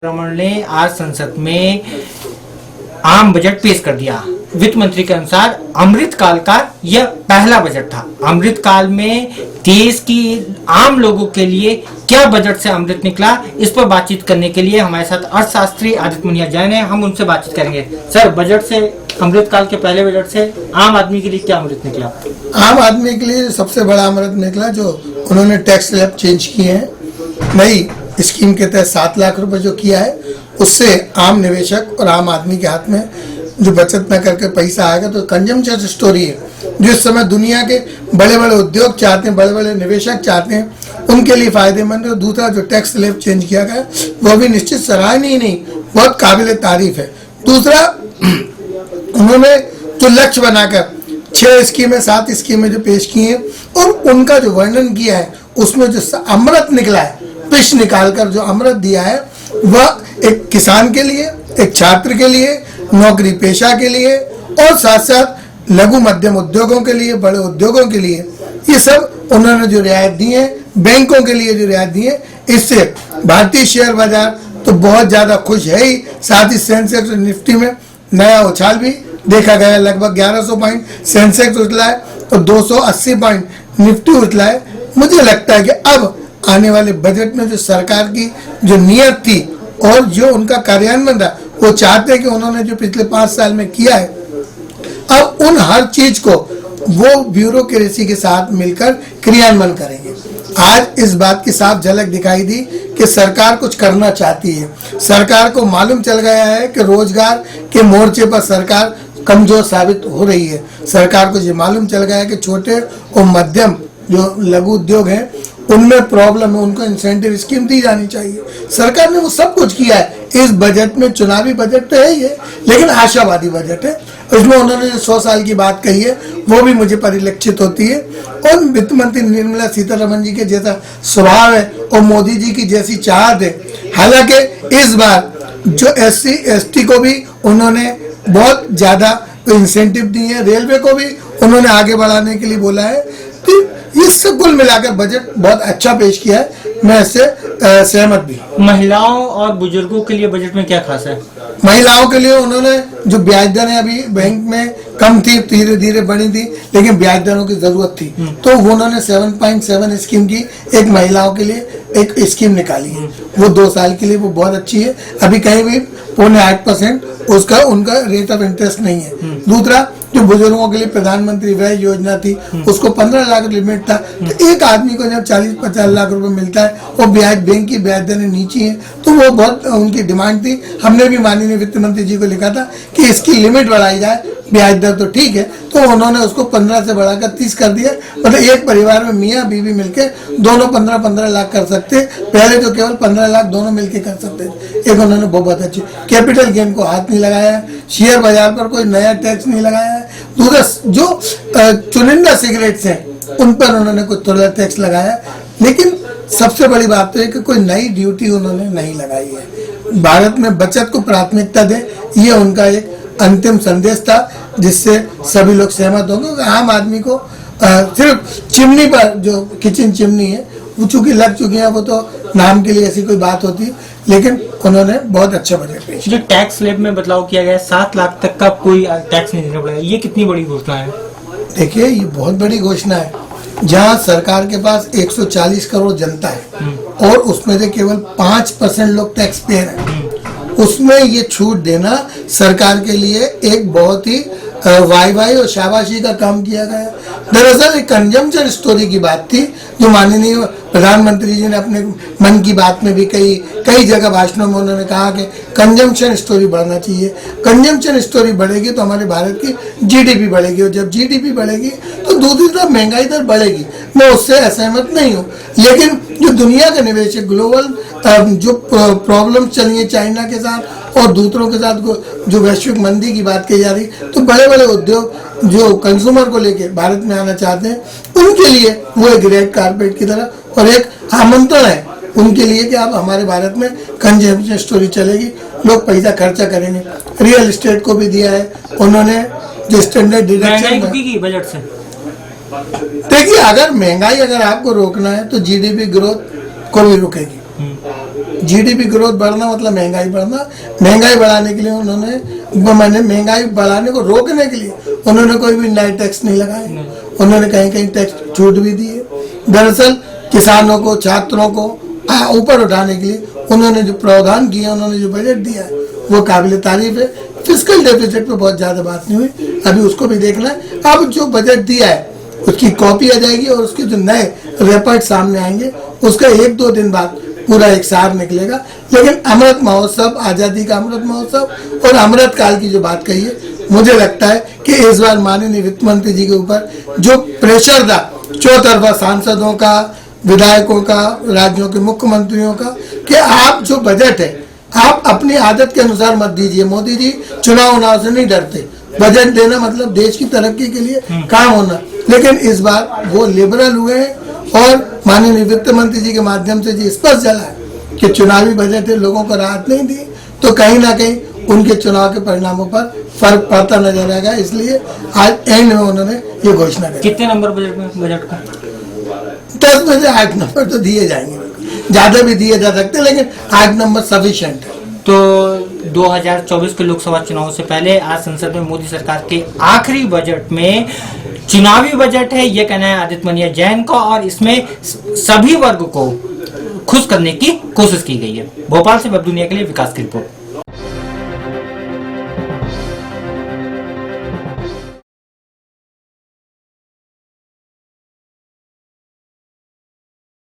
रमण ने आज संसद में आम बजट पेश कर दिया। वित्त मंत्री के अनुसार अमृतकाल का यह पहला बजट था। अमृतकाल में देश की आम लोगों के लिए क्या बजट से अमृत निकला, इस पर बातचीत करने के लिए हमारे साथ अर्थशास्त्री आदित्य मुनिया जैन है। हम उनसे बातचीत करेंगे। सर, बजट से, अमृतकाल के पहले बजट से आम आदमी के लिए क्या अमृत निकला? आम आदमी के लिए सबसे बड़ा अमृत निकला जो उन्होंने टैक्स स्लैब चेंज किए हैं। नई स्कीम के तहत 7 लाख रुपए जो किया है, उससे आम निवेशक और आम आदमी के हाथ में जो बचत न करके पैसा आएगा। तो कंजम्पशन स्टोरी है जो इस समय दुनिया के बड़े बड़े उद्योग चाहते हैं, बड़े बड़े निवेशक चाहते हैं, उनके लिए फायदेमंद है। दूसरा जो टैक्स स्लैब चेंज किया गया वो भी निश्चित सराहनीय नहीं, बहुत काबिल तारीफ है। दूसरा, उन्होंने जो लक्ष्य बनाकर 6 स्कीमें 7 स्कीमें जो पेश की हैं और उनका जो वर्णन किया है, उसमें जो अमृत निकला है, पिश निकालकर जो अमृत दिया है, वह एक किसान के लिए, एक छात्र के लिए, नौकरी पेशा के लिए और साथ साथ लघु मध्यम उद्योगों के लिए, बड़े उद्योगों के लिए, ये सब उन्होंने जो रियायत दी है, बैंकों के लिए जो रियायत दी है, इससे भारतीय शेयर बाजार तो बहुत ज्यादा खुश है ही। साथ ही सेंसेक्स और निफ्टी में नया उछाल भी देखा गया। लगभग 1100 पॉइंट सेंसेक्स उछला है और 280 पॉइंट निफ्टी उछला है। मुझे लगता है कि अब आने वाले बजट में जो सरकार की जो नीयत थी और जो उनका कार्यान्वयन था, वो चाहते हैं कि उन्होंने जो पिछले 5 साल में किया है, अब उन हर चीज को वो ब्यूरोक्रेसी के साथ मिलकर क्रियान्वयन करेंगे। आज इस बात की साफ झलक दिखाई दी कि सरकार कुछ करना चाहती है। सरकार को मालूम चल गया है कि रोजगार के मोर्चे पर सरकार कमजोर साबित हो रही है। सरकार को ये मालूम चल गया है कि छोटे और मध्यम जो लघु उद्योग हैं, उनमें प्रॉब्लम है, उनको इंसेंटिव स्कीम दी जानी चाहिए। सरकार ने वो सब कुछ किया है। इस बजट में चुनावी बजट तो है ही है, लेकिन आशावादी बजट है। इसमें उन्होंने जो 100 साल की बात कही है, वो भी मुझे परिलक्षित होती है। और वित्त मंत्री निर्मला सीतारमण जी के जैसा स्वभाव है और मोदी जी की जैसी चाहत है। हालांकि इस बार जो SC ST को भी उन्होंने बहुत ज्यादा इंसेंटिव दिए हैं, रेलवे को भी उन्होंने आगे बढ़ाने के लिए बोला है। तो इस कुल मिलाकर बजट बहुत अच्छा पेश किया है, मैं इससे सहमत भी। महिलाओं और बुजुर्गों के लिए बजट में क्या खास है? महिलाओं के लिए उन्होंने जो ब्याज दरें अभी बैंक में कम थी, धीरे धीरे बढ़ी थी, लेकिन ब्याज दरों की जरूरत थी, तो उन्होंने 7.7 स्कीम की एक महिलाओं के लिए एक स्कीम निकाली है। वो 2 साल के लिए वो बहुत अच्छी है। अभी कहीं भी 0.8% उसका उनका रेट ऑफ इंटरेस्ट नहीं है। दूसरा, जो बुजुर्गों के लिए प्रधानमंत्री वय योजना थी, उसको 15 लाख लिमिट था। तो एक आदमी को जब 40-50 लाख रुपए मिलता है और ब्याज बैंक की ब्याज दरें नीची है, तो वो बहुत उनकी डिमांड थी। हमने भी माननीय वित्त मंत्री जी को लिखा था कि इसकी लिमिट बढ़ाई जाए। ब्याज दर तो ठीक है, तो उन्होंने उसको 15 से बढ़ाकर 30 कर दिया। मतलब एक परिवार में मियाँ बीवी मिलके दोनों 15-15 लाख कर सकते। पहले तो केवल 15 लाख दोनों मिलके कर सकते थे। एक उन्होंने बहुत अच्छी कैपिटल गेन को हाथ नहीं लगाया है, शेयर बाजार पर कोई नया टैक्स नहीं लगाया है। दूसरा, जो चुनिंदा सिगरेट्स हैं उन पर उन्होंने कोई थोड़ा टैक्स लगाया, लेकिन सबसे बड़ी बात तो है कि कोई नई ड्यूटी उन्होंने नहीं लगाई है। भारत में बचत को प्राथमिकता दे, ये उनका एक अंतिम संदेश था, जिससे सभी लोग सहमत होंगे। आम आदमी को सिर्फ चिमनी पर जो किचन चिमनी है वो चूंकि लग चुकी है, वो तो नाम के लिए ऐसी कोई बात होती है, लेकिन उन्होंने बहुत अच्छा बजट पेश किया। जो टैक्स स्लैब में बदलाव किया गया है, 7 लाख तक का कोई टैक्स नहीं देना पड़ेगा, ये कितनी बड़ी घोषणा है? देखिए, ये बहुत बड़ी घोषणा है। जहाँ सरकार के पास 140 करोड़ जनता है और उसमें से केवल 5% लोग टैक्स पेयर हैं, उसमें ये छूट देना सरकार के लिए एक बहुत ही वाई और शाबाशी का काम किया गया। दरअसल एक कंजम्पशन स्टोरी की बात थी, जो माननीय प्रधानमंत्री जी ने अपने मन की बात में भी कई जगह भाषणों में उन्होंने कहा कि कंजम्पशन स्टोरी बढ़ना चाहिए। कंजम्पशन स्टोरी बढ़ेगी तो हमारे भारत की GDP बढ़ेगी, और जब GDP बढ़ेगी तो दूसरी तरफ महंगाई दर बढ़ेगी। मैं उससे असहमत नहीं हूँ, लेकिन जो दुनिया के निवेशक ग्लोबल जो प्रॉब्लम चली है चाइना के साथ और दूसरों के साथ जो वैश्विक मंदी की बात की जा रही, तो बड़े बड़े उद्योग जो कंज्यूमर को लेके भारत में आना चाहते हैं, उनके लिए वो एक रेड कारपेट की तरह और एक आमंत्रण है उनके लिए कि अब हमारे भारत में कंजम्पशन स्टोरी चलेगी, लोग पैसा खर्चा करेंगे। रियल एस्टेट को भी दिया है उन्होंने, जो स्टैंडर्ड डिडक्शन बजट से। देखिए, अगर महंगाई अगर आपको रोकना है तो GDP ग्रोथ को भी रोकेगी। जीडीपी ग्रोथ बढ़ना मतलब महंगाई बढ़ना। महंगाई बढ़ाने के लिए उन्होंने महंगाई बढ़ाने को रोकने के लिए उन्होंने कोई भी नए टैक्स नहीं लगाए। उन्होंने कहीं कहीं टैक्स छूट भी दिए। दरअसल किसानों को, छात्रों को ऊपर उठाने के लिए उन्होंने जो प्रावधान किया, उन्होंने जो बजट दिया है वो काबिल तारीफ है। फिस्कल डेफिसिट पे बहुत ज्यादा बात नहीं हुई, अभी उसको भी देखना है। अब जो बजट दिया है उसकी कॉपी आ जाएगी और उसके जो नए रिपोर्ट सामने आएंगे उसका 1-2 दिन बाद पूरा एक सार निकलेगा। लेकिन अमृत महोत्सव, आजादी का अमृत महोत्सव और अमृत काल की जो बात कही है, मुझे लगता है कि इस बार माननीय वित्त मंत्री जी के ऊपर जो प्रेशर था चौतरफा सांसदों का, विधायकों का, राज्यों के मुख्यमंत्रियों का, कि आप जो बजट है आप अपनी आदत के अनुसार मत दीजिए। मोदी जी चुनाव से नहीं डरते, बजट देना मतलब देश की तरक्की के लिए काम होना। लेकिन इस बार वो लिबरल हुए हैं और माननीय वित्त मंत्री जी के माध्यम से जी स्पष्ट चला है कि चुनावी बजट है, लोगों को राहत नहीं दी तो कहीं ना कहीं उनके चुनाव के परिणामों पर फर्क पड़ता नजर आएगा। इसलिए आज एंड में उन्होंने ये घोषणा की। कितने नंबर बजट का? 10 में से 8 नंबर तो दिए जाएंगे, ज्यादा भी दिए जा सकते हैं, लेकिन 8 नंबर सफिशिएंट है। तो 2024 के लोकसभा चुनाव से पहले आज संसद में मोदी सरकार के आखिरी बजट में चुनावी बजट है, ये कहना है आदित्य मनिया जैन का, और इसमें सभी वर्ग को खुश करने की कोशिश की गई है। भोपाल से वेब दुनिया के लिए विकास की रिपोर्ट।